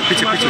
पीछे पीछे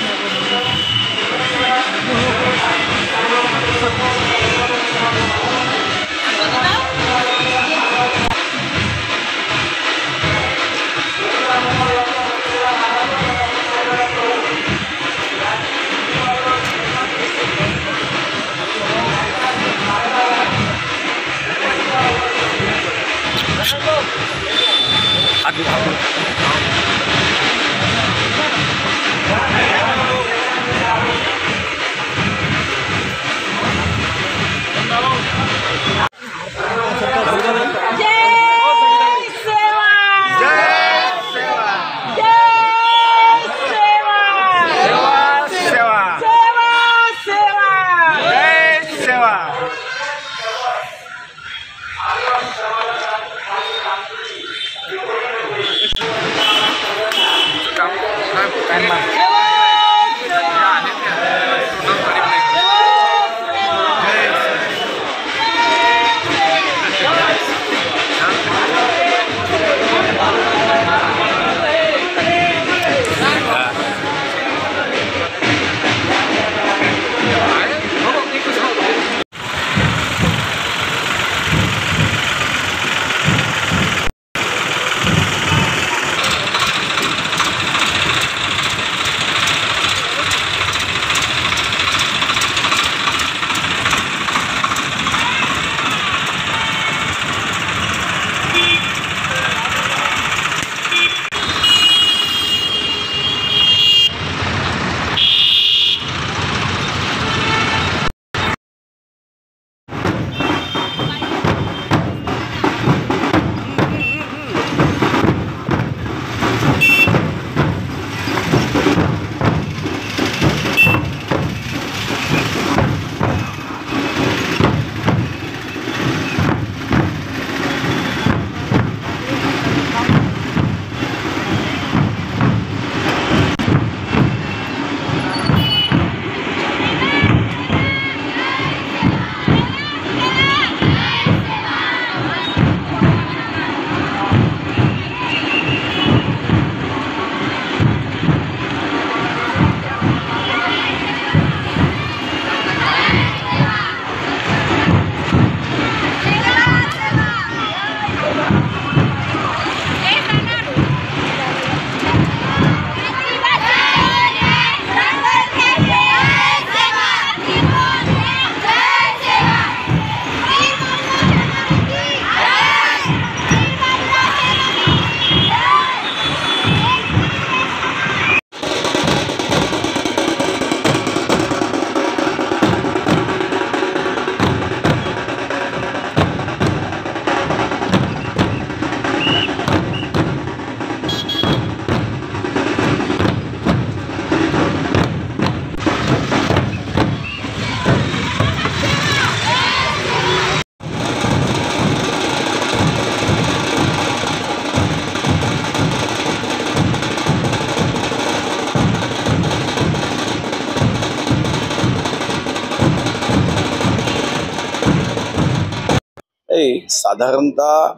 साधारणतः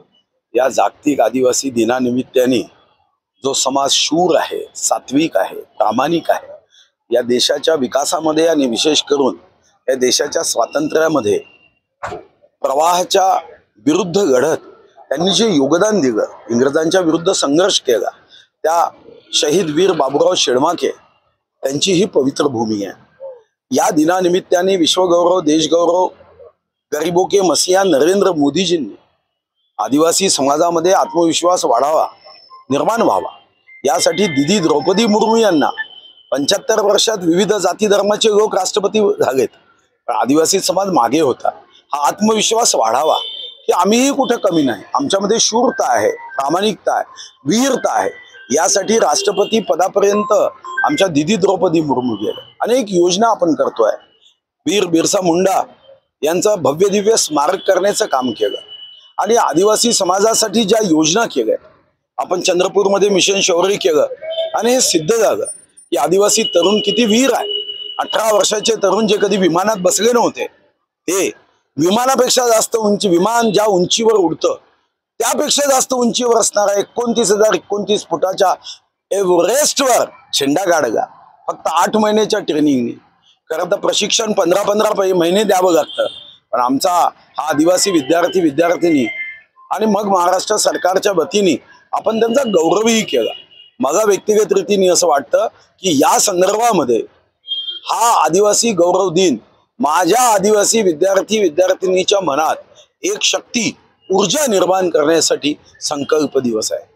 या जागतिक आदिवासी दिनानिमित्ताने जो समाज शूर आहे, सात्विक आहे, प्रामाणिक आहे, या देशाच्या विकासामध्ये आणि विशेष करून या देशाच्या स्वातंत्र्यामध्ये प्रवाहाच्या विरुद्ध लढत त्यांनी जे योगदान दिलं, इंग्रजांच्या विरुद्ध संघर्ष केला, त्या शहीद वीर बाबूराव शेडमाके त्यांची ही पवित्र भूमी आहे। या दिनानिमित्ताने विश्वगौरव, देशगौरव, गरीबों के मसीहा नरेंद्र मोदीजींनी आदिवासी समाजामध्ये आत्मविश्वास वाढावा, निर्माण व्हावा, यासाठी दीदी द्रौपदी मुर्मू यांना 75 वर्षात विविध जाती धर्माचे लोक राष्ट्रपती झालेत, पण आदिवासी समाज मागे होता। हा आत्मविश्वास वाढावा की आम्हीही कुठे कमी नाही, आमच्यामध्ये शूरता आहे, प्रामाणिकता आहे, वीरता आहे, यासाठी राष्ट्रपती पदापर्यंत आमच्या दीदी द्रौपदी मुर्मू गेले। अनेक योजना आपण करतोय, वीर बिरसा मुंडा यांचा भव्य दिव्य स्मारक करण्याचं काम केलं आणि आदिवासी समाजासाठी ज्या योजना केल्या, आपण चंद्रपूरमध्ये मिशन शौर्य केलं आणि हे सिद्ध झालं की आदिवासी तरुण किती वीर आहे। 18 वर्षाचे तरुण जे कधी विमानात बसले नव्हते, ते विमानापेक्षा जास्त उंची, विमान ज्या उंचीवर उडतं त्यापेक्षा जास्त उंचीवर असणारा 29,029 फुटाच्या एव्हरेस्टवर झेंडा काढला। फक्त 8 महिन्याच्या ट्रेनिंगने. खरं तर प्रशिक्षण 15-15 महिने द्यावं लागतं. पण आमचा हा आदिवासी विद्यार्थी आणि मग महाराष्ट्र सरकारच्या वतीने आपण त्यांचा गौरवही केला. मला व्यक्तिगत रीतीने असं वाटतं की या संदर्भामध्ये हा आदिवासी गौरव दिन माझ्या आदिवासी विद्यार्थीनीच्या मनात एक शक्ती ऊर्जा निर्माण करण्यासाठी संकल्प दिवस आहे.